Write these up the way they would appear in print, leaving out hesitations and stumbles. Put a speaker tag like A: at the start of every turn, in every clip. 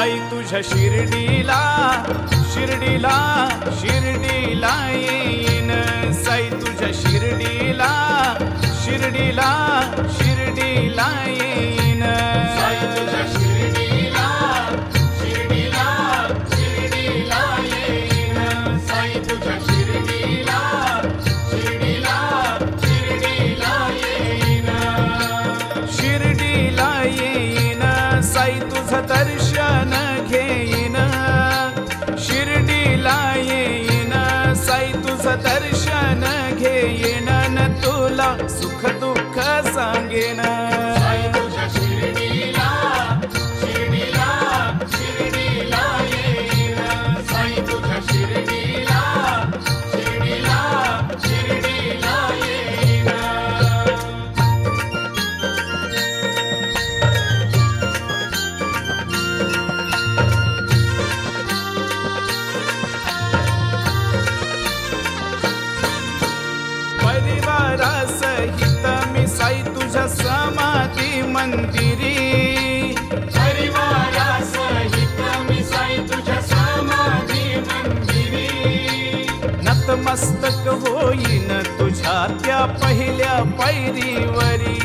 A: साई तुझ्या शिर्डीला शिर्डीला शिर्डीला येईन साई तुझ्या शिर्डीला शिर्डीला शिर्डीला येईन साई तुझ्या शिर्डीला शिर्डीला शिर्डीला येईन साई तुझ्या शिर्डीला शिर्डीला शिर्डीला येईन शिर्डीला येईन साई तुझं दर्शन घेईन शिर्डीला येईन साई तुझं दर्शन घेईन न तुला सुख दुःख सांगेन साई तुझ्या शिर्डीला शिर्डीला शिर्डीला येईन साई तुझ्या शिर्डीला शिर्डीला शिर्डीला येईन परिवारासहित मी साई तुझ्या समाधी मंदिरी परिवारासहित मी साई तुझ्या समाधी मंदिरी नतमस्तक होईन तुझ्या त्या पहिल्या पायरीवरी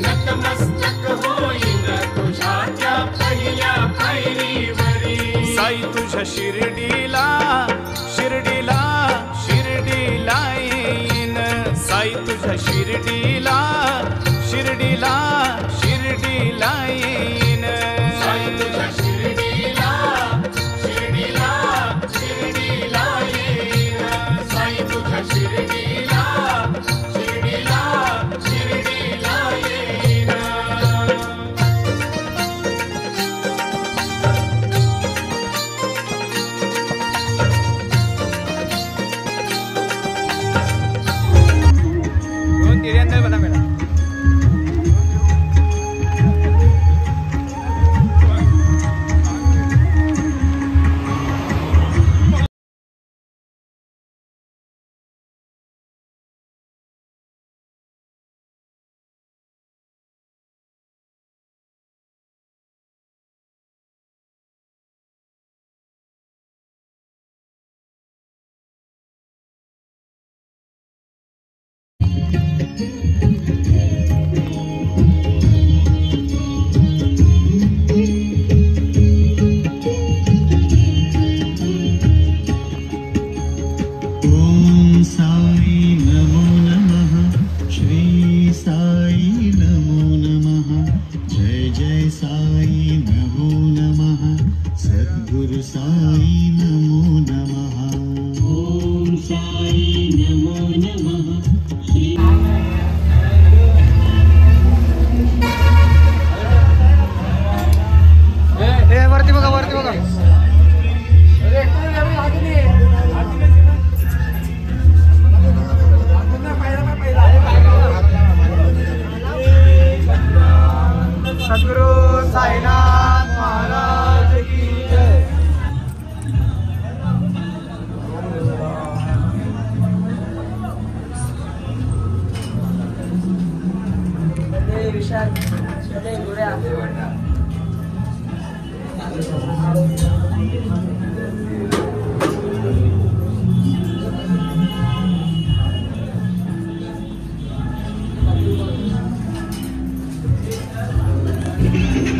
A: नतमस्तक होईन तुझ्या त्या पहिल्या पायरीवरी साई तुझ्या शिर्डीला शिर्डीला शिर्डीला येईन साई तुझ्या शिर्डीला शिर्डीला शिर्डीला येईन साई तुझ्या शिर्डीला शिर्डीला शिर्डीला येईन साई तुझ्या शिर्डीला शिर्डीला शिर्डीला येईन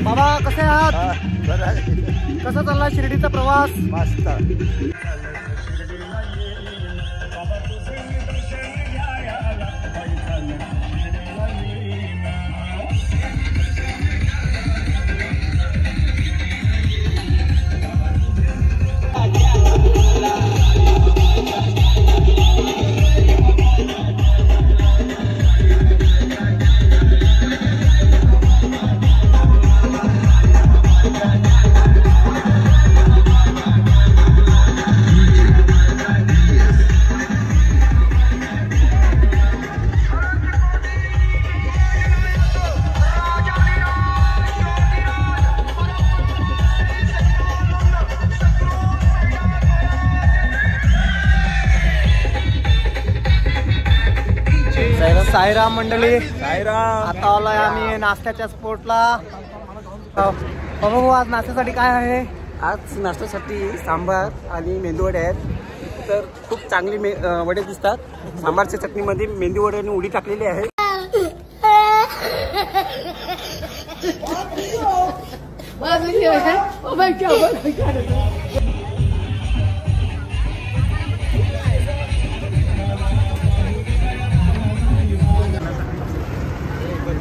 B: बाबा कसे आहात? कसा चालला शिर्डीचा प्रवास?
C: मस्त.
B: साईराम मंडळी,
C: साईराम.
B: आता आलोय आम्ही नाश्त्याच्या स्पॉटला. बाबा आज नाश्त्यासाठी काय आहे?
C: आज नाश्त्यासाठी सांबार आणि मेंदूवडे आहेत. तर खूप चांगली वडे दिसतात. सांबारच्या चटणीमध्ये मेंदू वडे आणि उडी टाकलेली आहे.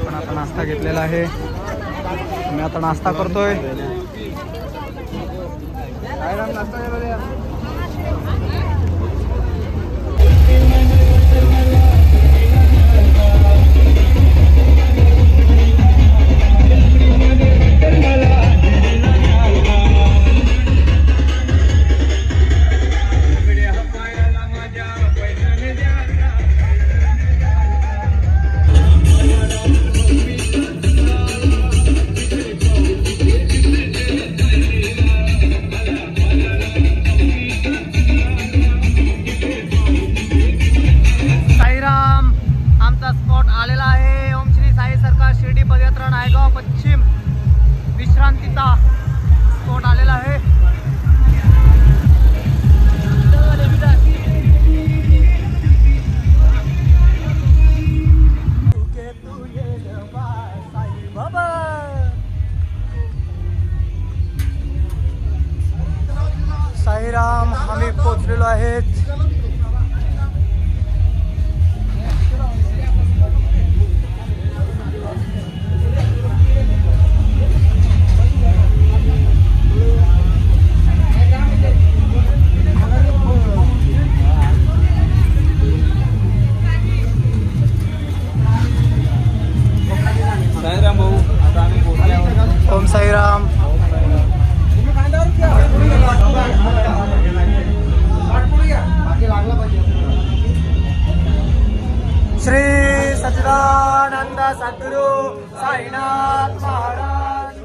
B: पण आता नाश्ता घेतलेला आहे. मी आता नाश्ता करतोय. साईराम आम्ही पोहोचलेलो आहेत.
A: साईराम भाऊ, आता आम्ही पोहोचलो.
B: ओम साईराम. श्री सच्चिदानंद सद्गुरु साईनाथ महाराज.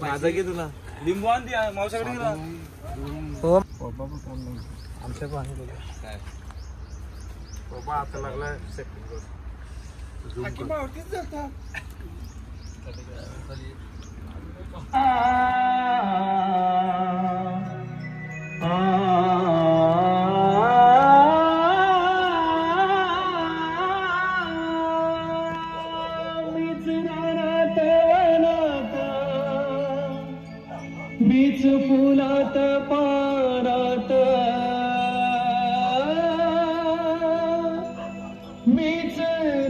A: माझा की तुला लिंबू आण दे मावसाकडे गेला.
B: हो
A: आमच्या काय बाबा आता लागला बीच फुलात पारात बीच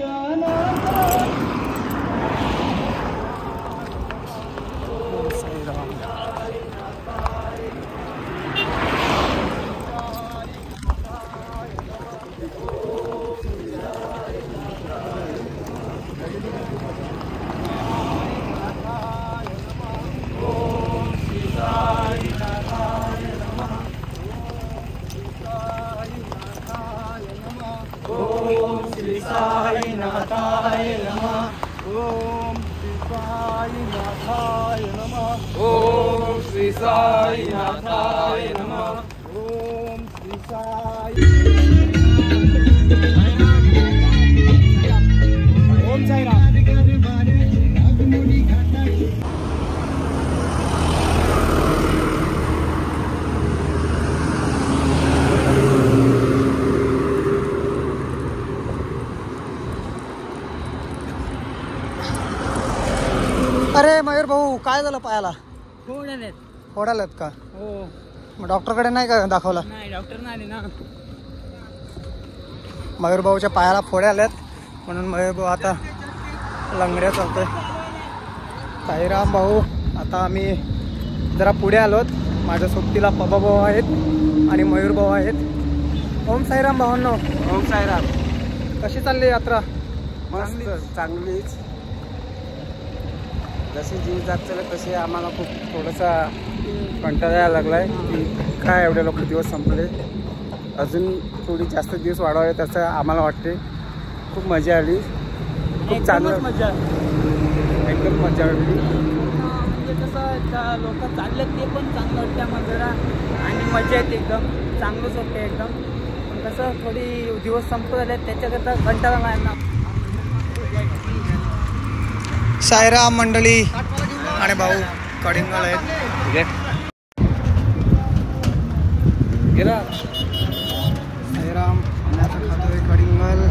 A: रानात. साईनाथाय नमः. ओम श्री साईनाथाय नमः. ओम श्री साईनाथाय नमः. ओम श्री साई. ओम साईनाथ.
B: अरे मयूर भाऊ काय झालं पायाला? फोडालेत का?
C: हो.
B: मग डॉक्टरकडे नाही का दाखवला?
C: नाही, डॉक्टर नाही ना.
B: मयूर भाऊच्या पायाला फोडे आल्यात म्हणून मयूर भाऊ आता लंगड्या चालतोय. साईराम भाऊ. आता आम्ही जरा पुढे आलोत. माझ्या सोबतीला पबा भाऊ आहेत आणि मयूर भाऊ आहेत. ओम साईराम भावांनो.
C: ओम साईराम.
B: कशी चालली यात्रा?
C: मस्त, चांगलीच. जसे जीव जात चालले तसे आम्हाला खूप थोडासा कंटाळा यायला लागला आहे की काय एवढे लोक दिवस संपले, अजून थोडी जास्त दिवस वाढवावे त्याचं आम्हाला वाटते. खूप मजा आली, खूप चांगलं,
A: मजा
C: एकदम मजा आली.
A: म्हणजे कसं लोक चालले ते पण चांगलं वाटतं आम्हाला जरा आणि मजा येते एकदम चांगलंच वाटतं एकदम. पण कसं थोडी दिवस संपत आले त्याच्याकरता कंटाळा नाही ना.
B: साईराम मंडळी आणि भाऊ कडिंगल आहेत.
C: गेला
B: साईराम आणि आता खातोय कडिंगल.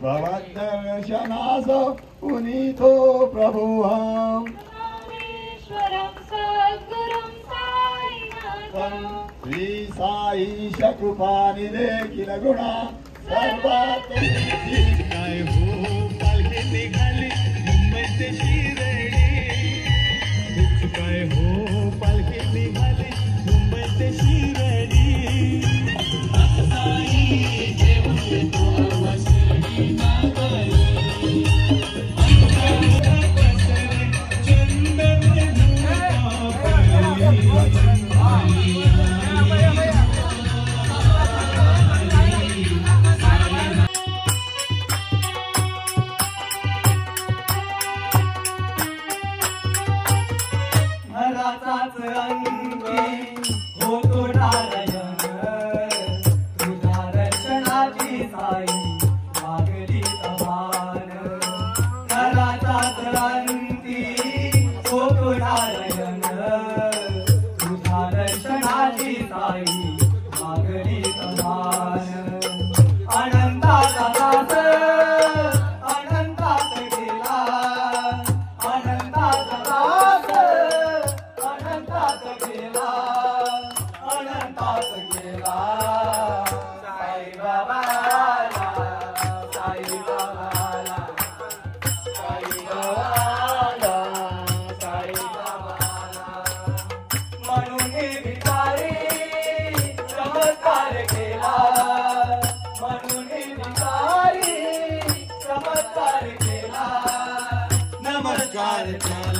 D: भवद्दर्शनास पुनीतो प्रभुहं श्री साईश कृपानिधे किल गुणा सर्वात काय हो पालखी निघाली मुंबई ते शिर्डी. काय हो पालखी निघाली मुंबई ते शिर्डी. साई देव येतो शिर्डी नागरी.
A: नमस्कार.